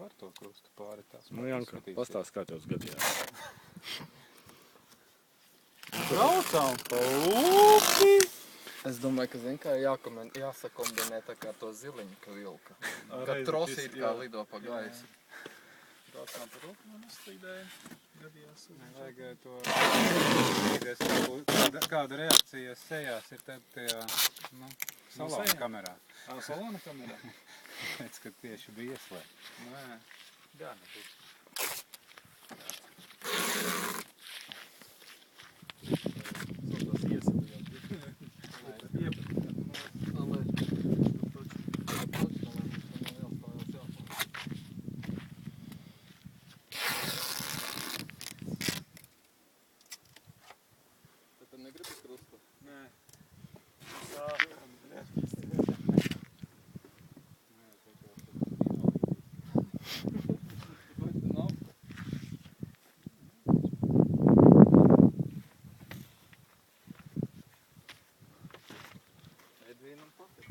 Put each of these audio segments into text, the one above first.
var to krustu pāri tās. Nu, Janka, pastāst, kā tev gadījās. Braucām pa upi! Es domāju, ka, zin, kā jāsakombinē tā kā to ziliņu, ka vilka. Kad trosīt kā lido pa gaisu. Braucām pa upi un uzstrīdēja. Gadījās vajag to kāda reakcija sejās ir tad tajā, salona kamerā. Salona kamerā? Pēc, kad tieši bija ieslēgt. Nē. Jā, nebūs. Tad negribi krustu? Nē. Edvīnam patīk.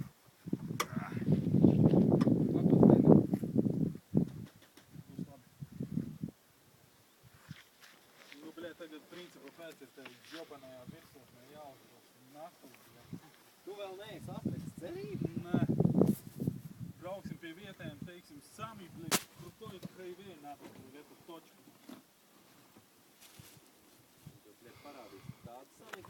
Nu, bļē, tagad principu pēc ir tevi džopanajā virsotnē jāuzdos naktu. Tu vēl neesi atlicis cerību? Nē. Brauksim pie vietēm, teiksim, sami, bļē, krutoju Kraivie напрямку, в эту точку. Tu, bļē, parādīsi tādu sami,